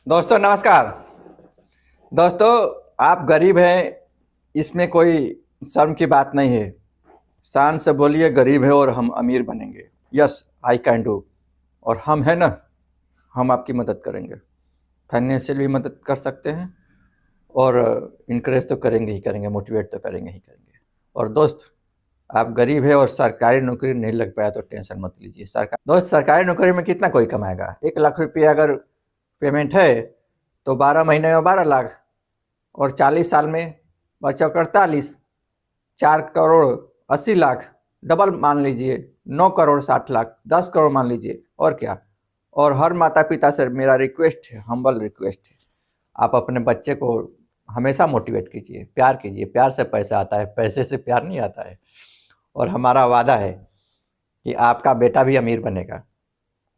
दोस्तों नमस्कार। दोस्तों, आप गरीब हैं, इसमें कोई शर्म की बात नहीं है। शान से बोलिए गरीब है और हम अमीर बनेंगे। Yes, I can do. और हम हैं ना, हम आपकी मदद करेंगे। फाइनेंशियल भी मदद कर सकते हैं और इनकरेज तो करेंगे ही करेंगे, मोटिवेट तो करेंगे ही करेंगे। और दोस्त, आप गरीब है और सरकारी नौकरी नहीं लग पाया तो टेंशन मत लीजिए। सरकारी नौकरी में कितना कोई कमाएगा? 1 लाख रुपया अगर पेमेंट है तो 12 महीने में 12 लाख, और 40 साल में बचा 48, 4 करोड़ 80 लाख, डबल मान लीजिए 9 करोड़ 60 लाख, 10 करोड़ मान लीजिए। और क्या। और हर माता पिता से मेरा रिक्वेस्ट है, हम्बल रिक्वेस्ट है, आप अपने बच्चे को हमेशा मोटिवेट कीजिए, प्यार कीजिए। प्यार से पैसा आता है, पैसे से प्यार नहीं आता है। और हमारा वादा है कि आपका बेटा भी अमीर बनेगा।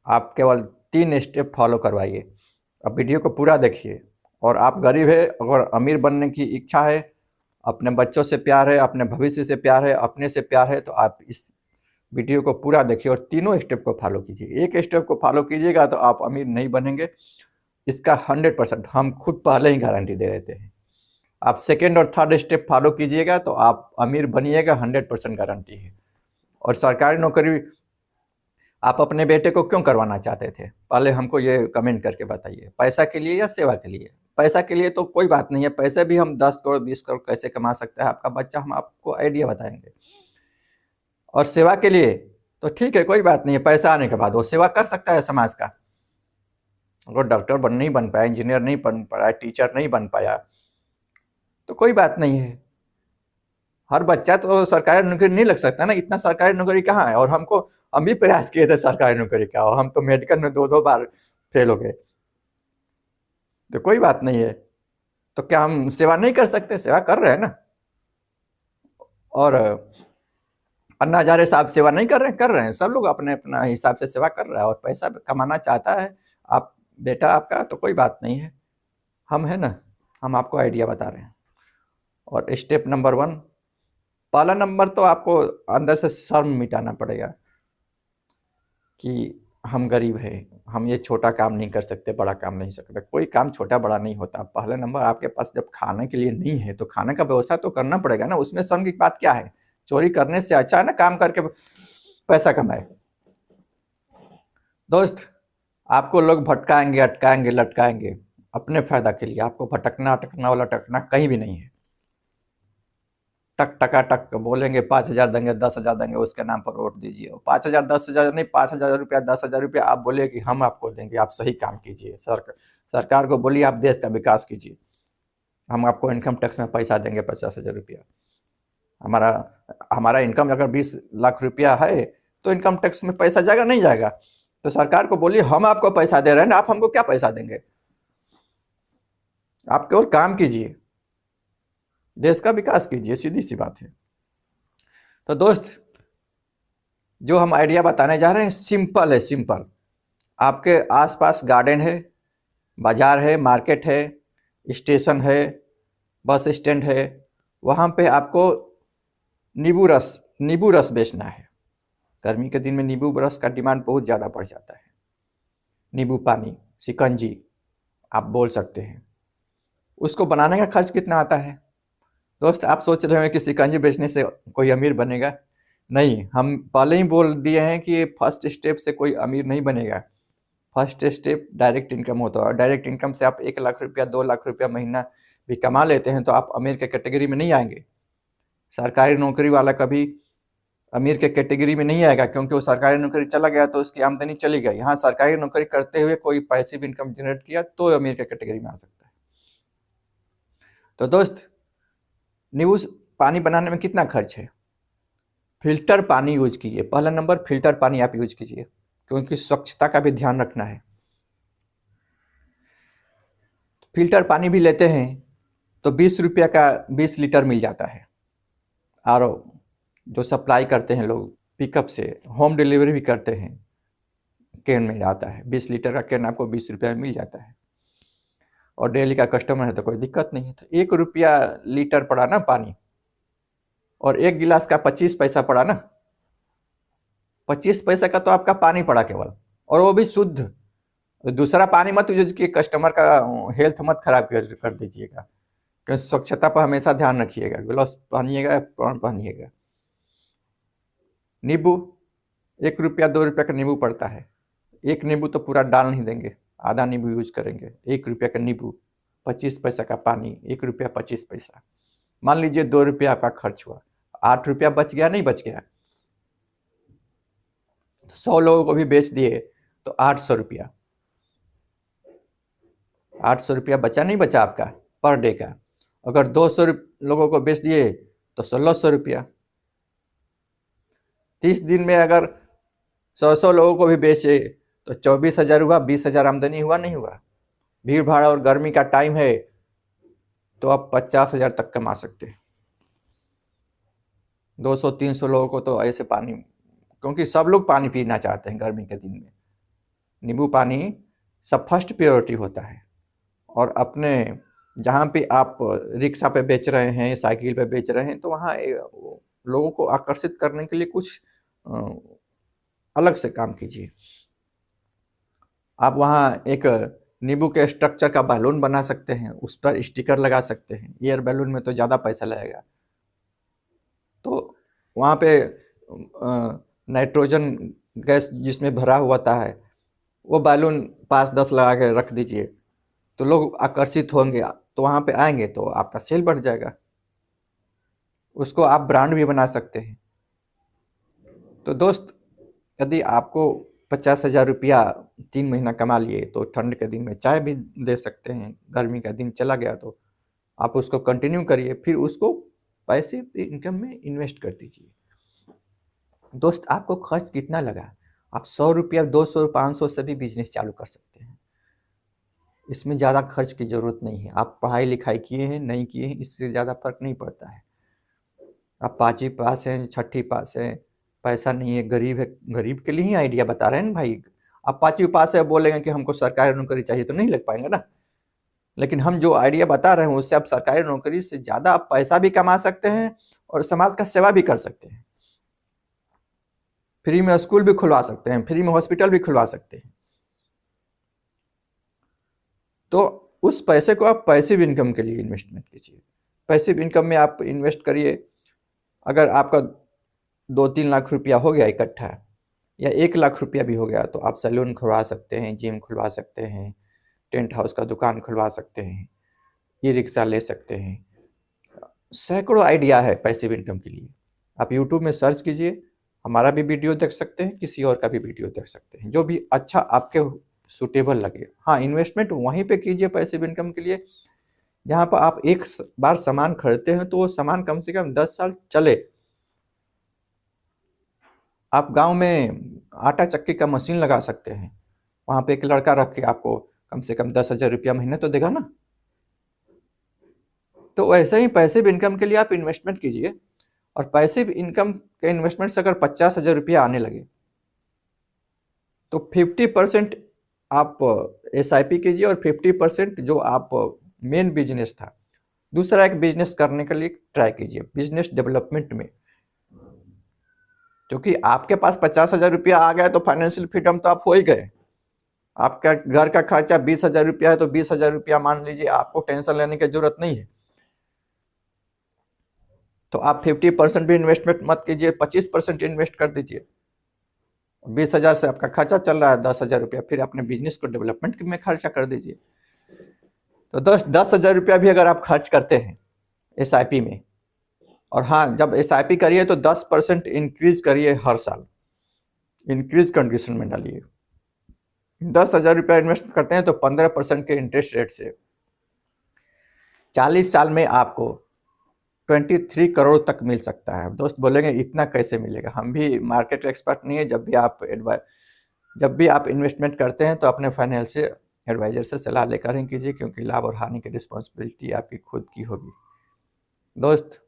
आप केवल 3 स्टेप फॉलो करवाइए। अब वीडियो को पूरा देखिए। और आप गरीब है, अगर अमीर बनने की इच्छा है, अपने बच्चों से प्यार है, अपने भविष्य से प्यार है, अपने से प्यार है, तो आप इस वीडियो को पूरा देखिए और तीनों स्टेप को फॉलो कीजिए। एक स्टेप को फॉलो कीजिएगा तो आप अमीर नहीं बनेंगे, इसका 100% हम खुद पहले ही गारंटी दे देते हैं। आप सेकेंड और थर्ड स्टेप फॉलो कीजिएगा तो आप अमीर बनिएगा, 100% गारंटी है। और सरकारी नौकरी आप अपने बेटे को क्यों करवाना चाहते थे, पहले हमको ये कमेंट करके बताइए। पैसा के लिए या सेवा के लिए? पैसा के लिए तो कोई बात नहीं है, पैसे भी हम 10 करोड़ 20 करोड़ कैसे कमा सकता है आपका बच्चा, हम आपको आइडिया बताएंगे। और सेवा के लिए तो ठीक है, कोई बात नहीं है, पैसा आने के बाद वो सेवा कर सकता है समाज का। अगर डॉक्टर नहीं बन पाया, इंजीनियर नहीं बन पाया, टीचर नहीं बन पाया, तो कोई बात नहीं है। हर बच्चा तो सरकारी नौकरी नहीं लग सकता ना, इतना सरकारी नौकरी कहाँ है। और हम भी प्रयास किए थे सरकारी नौकरी का, और हम तो मेडिकल में 2-2 बार फेल हो गए। तो कोई बात नहीं है, तो क्या हम सेवा नहीं कर सकते? सेवा कर रहे हैं ना। और अन्ना हजारे साहब सेवा नहीं कर रहे हैं? कर रहे हैं। सब लोग अपने अपना हिसाब से सेवा कर रहा है, और पैसा कमाना चाहता है आप बेटा आपका, तो कोई बात नहीं है। हम है ना, हम आपको आइडिया बता रहे हैं। और स्टेप नंबर 1, पहला नंबर तो आपको अंदर से शर्म मिटाना पड़ेगा कि हम गरीब हैं, हम ये छोटा काम नहीं कर सकते, बड़ा काम नहीं सकते। कोई काम छोटा बड़ा नहीं होता। पहला नंबर, आपके पास जब खाने के लिए नहीं है तो खाने का व्यवस्था तो करना पड़ेगा ना। उसमें शर्म की बात क्या है? चोरी करने से अच्छा है ना काम करके पैसा कमाए। दोस्त, आपको लोग भटकाएंगे, अटकाएंगे, लटकाएंगे अपने फायदा के लिए। आपको भटकना अटकना और लटकना कहीं भी नहीं है। टक टकाटक बोलेंगे 5,000 देंगे, 10,000 देंगे, उसके नाम पर वोट दीजिए। 5,000 10,000 नहीं, 5,000 रुपया 10,000 रुपया आप बोलिए कि हम आपको देंगे, आप सही काम कीजिए। सरकार को बोलिए आप देश का विकास कीजिए, हम आपको इनकम टैक्स में पैसा देंगे 50,000 रुपया। हमारा इनकम अगर 20 लाख रुपया है तो इनकम टैक्स में पैसा जाएगा नहीं जाएगा? तो सरकार को बोलिए हम आपको पैसा दे रहे हैं ना, आप हमको क्या पैसा देंगे? आप केवल काम कीजिए, देश का विकास कीजिए, सीधी सी बात है। तो दोस्त, जो हम आइडिया बताने जा रहे हैं सिंपल है, सिंपल। आपके आसपास गार्डन है, बाजार है, मार्केट है, स्टेशन है, बस स्टैंड है, वहाँ पे आपको नींबू रस बेचना है। गर्मी के दिन में नींबू रस का डिमांड बहुत ज़्यादा बढ़ जाता है। नींबू पानी, शिकंजी आप बोल सकते हैं। उसको बनाने का खर्च कितना आता है? दोस्त, आप सोच रहे हो कि शिकंजी बेचने से कोई अमीर बनेगा? नहीं, हम पहले ही बोल दिए हैं कि फर्स्ट स्टेप से कोई अमीर नहीं बनेगा। फर्स्ट स्टेप डायरेक्ट इनकम होता है। डायरेक्ट इनकम से आप 1 लाख रुपया 2 लाख रुपया महीना भी कमा लेते हैं तो आप अमीर के कैटेगरी में नहीं आएंगे। सरकारी नौकरी वाला कभी अमीर के कैटेगरी में नहीं आएगा, क्योंकि वो सरकारी नौकरी चला गया तो उसकी आमदनी चली गई। यहाँ सरकारी नौकरी करते हुए कोई पैसिव इनकम जनरेट किया तो अमीर के कैटेगरी में आ सकता है। तो दोस्त, नींबू पानी बनाने में कितना खर्च है? फिल्टर पानी यूज कीजिए। पहला नंबर, फिल्टर पानी आप यूज कीजिए, क्योंकि स्वच्छता का भी ध्यान रखना है। फिल्टर पानी भी लेते हैं तो 20 रुपया का 20 लीटर मिल जाता है। और जो सप्लाई करते हैं लोग पिकअप से, होम डिलीवरी भी करते हैं, कैन में आता है। 20 लीटर का कैन आपको 20 रुपया में मिल जाता है। और डेली का कस्टमर है तो कोई दिक्कत नहीं है। तो 1 रुपया लीटर पड़ा ना पानी, और 1 गिलास का 25 पैसा पड़ा ना। 25 पैसा का तो आपका पानी पड़ा केवल, और वो भी शुद्ध। दूसरा पानी मत यूज किए, कस्टमर का हेल्थ मत खराब कर दीजिएगा। क्योंकि स्वच्छता पर हमेशा ध्यान रखिएगा, ग्लव्स पहनिएगा, प्रॉन पहनिएगा। नींबू 1 रुपया 2 रुपया का नींबू पड़ता है, एक नींबू तो पूरा डाल नहीं देंगे, आधा नींबू यूज करेंगे। 1 रुपया का नींबू, 25 पैसा का पानी, 1 रुपया 25 पैसा। मान लीजिए 2 रुपया आपका खर्च हुआ, 8 रुपया बच गया, नहीं बच गया? 100 लोगों को भी बेच दिए तो 800 रुपया, 800 रुपया बचा, नहीं बचा आपका पर डे का? अगर 200 लोगों को बेच दिए तो 1600 रुपया। 30 दिन में अगर 100 लोगों को भी बेचे तो 24,000 हुआ, 20,000 आमदनी हुआ, नहीं हुआ? भीड़ भाड़ और गर्मी का टाइम है तो आप 50,000 तक कमा सकते हैं। 200-300 लोगों को तो ऐसे पानी, क्योंकि सब लोग पानी पीना चाहते हैं गर्मी के दिन में, नींबू पानी सब फर्स्ट प्रायोरिटी होता है। और अपने जहाँ पे आप रिक्शा पे बेच रहे हैं, साइकिल पे बेच रहे हैं, तो वहाँ लोगों को आकर्षित करने के लिए कुछ अलग से काम कीजिए। आप वहाँ एक नींबू के स्ट्रक्चर का बैलून बना सकते हैं, उस पर स्टिकर लगा सकते हैं। एयर बैलून में तो ज़्यादा पैसा लगेगा, तो वहाँ पे नाइट्रोजन गैस जिसमें भरा हुआ है वो बैलून 5-10 लगा के रख दीजिए, तो लोग आकर्षित होंगे, तो वहाँ पे आएंगे तो आपका सेल बढ़ जाएगा। उसको आप ब्रांड भी बना सकते हैं। तो दोस्त, यदि आपको 50,000 रुपया 3 महीना कमा लिए तो ठंड के दिन में चाय भी दे सकते हैं। गर्मी का दिन चला गया तो आप उसको कंटिन्यू करिए, फिर उसको पैसे इनकम में इन्वेस्ट कर दीजिए। दोस्त, आपको खर्च कितना लगा? आप 100 रुपया, 200, 500 से भी बिजनेस चालू कर सकते हैं। इसमें ज़्यादा खर्च की ज़रूरत नहीं है। आप पढ़ाई लिखाई किए हैं, नहीं किए हैं, इससे ज़्यादा फर्क नहीं पड़ता है। आप 5वीं पास हैं, 6ठी पास हैं, पैसा नहीं है, गरीब है, गरीब के लिए ही आइडिया बता रहे हैं ना भाई। आप 5वीं पास है, बोलेंगे कि हमको सरकारी नौकरी चाहिए, तो नहीं लग पाएंगे ना। लेकिन हम जो आइडिया बता रहे हैं उससे आप सरकारी नौकरी से ज़्यादा आप पैसा भी कमा सकते हैं और समाज का सेवा भी कर सकते हैं। फ्री में स्कूल भी खुलवा सकते हैं, फ्री में हॉस्पिटल भी खुलवा सकते हैं। तो उस पैसे को आप पैसिव इनकम के लिए इन्वेस्टमेंट कीजिए। पैसिव इनकम में आप इन्वेस्ट करिए। अगर आपका 2-3 लाख रुपया हो गया इकट्ठा, या 1 लाख रुपया भी हो गया, तो आप सैलून खुलवा सकते हैं, जिम खुलवा सकते हैं, टेंट हाउस का दुकान खुलवा सकते हैं, ई रिक्शा ले सकते हैं। सैकड़ों आइडिया है पैसिव इनकम के लिए। आप यूट्यूब में सर्च कीजिए, हमारा भी वीडियो देख सकते हैं, किसी और का भी वीडियो देख सकते हैं, जो भी अच्छा आपके सूटेबल लगे। हाँ, इन्वेस्टमेंट वहीं पे कीजिए पैसिव इनकम के लिए जहाँ पर आप एक बार सामान खरीदते हैं तो वो सामान कम से कम 10 साल चले। आप गांव में आटा चक्की का मशीन लगा सकते हैं, वहाँ पे एक लड़का रख के आपको कम से कम 10,000 रुपया महीने तो देगा ना। तो वैसे ही पैसिव इनकम के लिए आप इन्वेस्टमेंट कीजिए, और पैसिव इनकम के इन्वेस्टमेंट से अगर 50,000 रुपया आने लगे तो 50% आप SIP कीजिए, और 50% जो आप मेन बिजनेस था, दूसरा एक बिजनेस करने के लिए ट्राई कीजिए, बिजनेस डेवलपमेंट में। क्योंकि आपके पास 50,000 रुपया आ गया तो फाइनेंशियल फ्रीडम तो आप हो ही गए। आपका घर का खर्चा 20,000 रुपया है तो 20,000 रुपया मान लीजिए, आपको टेंशन लेने की जरूरत नहीं है। तो आप 50% भी इन्वेस्टमेंट मत कीजिए, 25% इन्वेस्ट कर दीजिए। 20,000 से आपका खर्चा चल रहा है, 10,000 रुपया फिर अपने बिजनेस को डेवलपमेंट में खर्चा कर दीजिए। तो 10,000 रुपया भी अगर आप खर्च करते हैं SIP में, और हाँ, जब SIP करिए तो 10% इंक्रीज करिए हर साल, इंक्रीज कंडीशन में डालिए। 10,000 रुपया इन्वेस्ट करते हैं तो 15% के इंटरेस्ट रेट से 40 साल में आपको 23 करोड़ तक मिल सकता है। दोस्त बोलेंगे इतना कैसे मिलेगा? हम भी मार्केट एक्सपर्ट नहीं है। जब भी आप इन्वेस्टमेंट करते हैं तो अपने फाइनेंशियल एडवाइजर से सलाह लेकर ही कीजिए, क्योंकि लाभ और हानि की रिस्पॉन्सिबिलिटी आपकी खुद की होगी। दोस्त,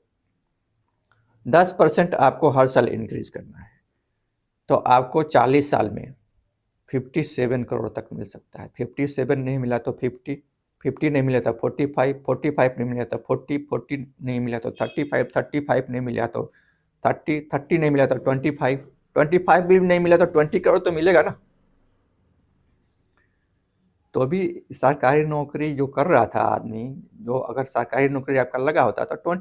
10% आपको हर साल इंक्रीज करना है, तो आपको 40 साल में 57 करोड़ तक मिल सकता है। 57 नहीं मिला तो 50, 50 नहीं मिला तो 45, 45 नहीं मिला तो 40, 40 नहीं मिला तो 35, 35 नहीं मिला तो 30, 30 नहीं मिला तो 25, 25 भी नहीं मिला तो 20 करोड़ तो मिलेगा ना। तो भी सरकारी नौकरी जो कर रहा था आदमी, जो अगर सरकारी नौकरी आपका लगा होता तो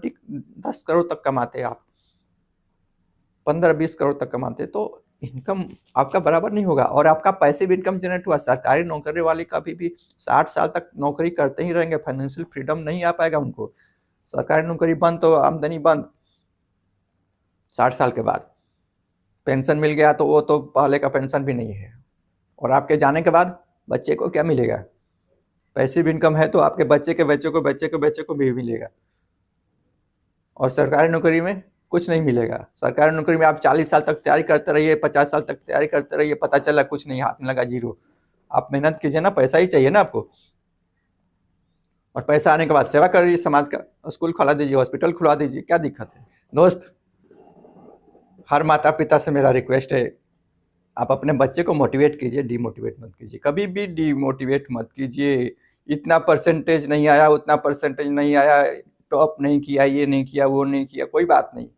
10 करोड़ तक कमाते आप, 15-20 करोड़ तक कमाते, तो इनकम आपका बराबर नहीं होगा और आपका पैसिव इनकम जनरेट हुआ। सरकारी नौकरी वाले कभी भी 60 साल तक नौकरी करते ही रहेंगे, फाइनेंशियल फ्रीडम नहीं आ पाएगा उनको। सरकारी नौकरी बंद तो आमदनी बंद। 60 साल के बाद पेंशन मिल गया तो वो तो पहले का पेंशन भी नहीं है, और आपके जाने के बाद बच्चे को क्या मिलेगा? पैसिव इनकम है तो आपके बच्चे के बच्चे को बच्चे के बच्चे को भी मिलेगा, और सरकारी नौकरी में कुछ नहीं मिलेगा। सरकारी नौकरी में आप 40 साल तक तैयारी करते रहिए, 50 साल तक तैयारी करते रहिए, पता चला कुछ नहीं, हाथ में लगा जीरो। आप मेहनत कीजिए ना, पैसा ही चाहिए ना आपको, और पैसा आने के बाद सेवा करिए समाज का, स्कूल खुला दीजिए, हॉस्पिटल खुला दीजिए, क्या दिक्कत है? दोस्त, हर माता पिता से मेरा रिक्वेस्ट है, आप अपने बच्चे को मोटिवेट कीजिए, डिमोटिवेट मत कीजिए, कभी भी डिमोटिवेट मत कीजिए। इतना परसेंटेज नहीं आया, उतना परसेंटेज नहीं आया, टॉप नहीं किया, ये नहीं किया, वो नहीं किया, कोई बात नहीं।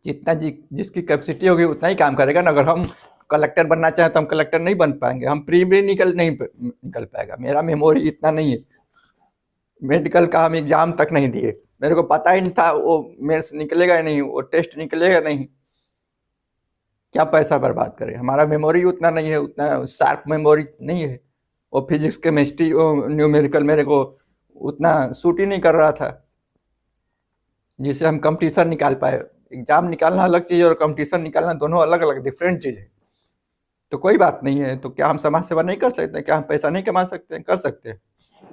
जितना जिसकी कैपेसिटी होगी उतना ही काम करेगा ना। अगर हम कलेक्टर बनना चाहें तो हम कलेक्टर नहीं बन पाएंगे, हम प्री भी निकल पाएगा। मेरा मेमोरी इतना नहीं है, मेडिकल का हम एग्जाम तक नहीं दिए, मेरे को पता ही नहीं था वो मेरे से निकलेगा नहीं, वो टेस्ट निकलेगा नहीं, क्या पैसा बर्बाद करें? हमारा मेमोरी उतना नहीं है, उतना शार्प मेमोरी नहीं है। वो फिजिक्स केमिस्ट्री न्यूमेरिकल मेरे को उतना सूट ही नहीं कर रहा था जिससे हम कंपटीशन निकाल पाए। एग्जाम निकालना अलग चीज़ है और कंपटीशन निकालना दोनों अलग अलग डिफरेंट चीज़ है। तो कोई बात नहीं है, तो क्या हम समाज सेवा नहीं कर सकते? क्या हम पैसा नहीं कमा सकते? कर सकते हैं।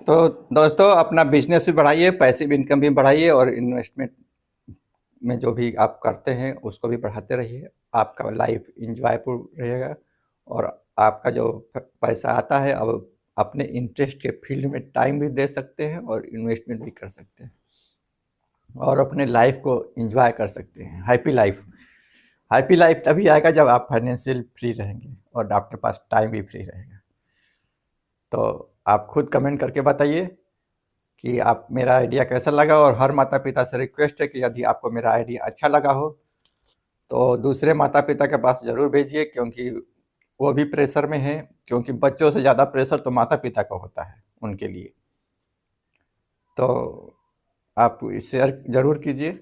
तो दोस्तों, अपना बिजनेस भी बढ़ाइए, पैसिव इनकम भी बढ़ाइए, और इन्वेस्टमेंट में जो भी आप करते हैं उसको भी बढ़ाते रहिए। आपका लाइफ इंजॉयफुल रहेगा, और आपका जो पैसा आता है अब अपने इंटरेस्ट के फील्ड में टाइम भी दे सकते हैं और इन्वेस्टमेंट भी कर सकते हैं, और अपने लाइफ को एंजॉय कर सकते हैं। हैप्पी लाइफ तभी आएगा जब आप फाइनेंशियल फ्री रहेंगे और आपके पास टाइम भी फ्री रहेगा। तो आप खुद कमेंट करके बताइए कि आप मेरा आइडिया कैसा लगा, और हर माता पिता से रिक्वेस्ट है कि यदि आपको मेरा आइडिया अच्छा लगा हो तो दूसरे माता पिता के पास ज़रूर भेजिए, क्योंकि वो भी प्रेशर में है, क्योंकि बच्चों से ज़्यादा प्रेशर तो माता पिता का होता है उनके लिए। तो आप शेयर ज़रूर कीजिए।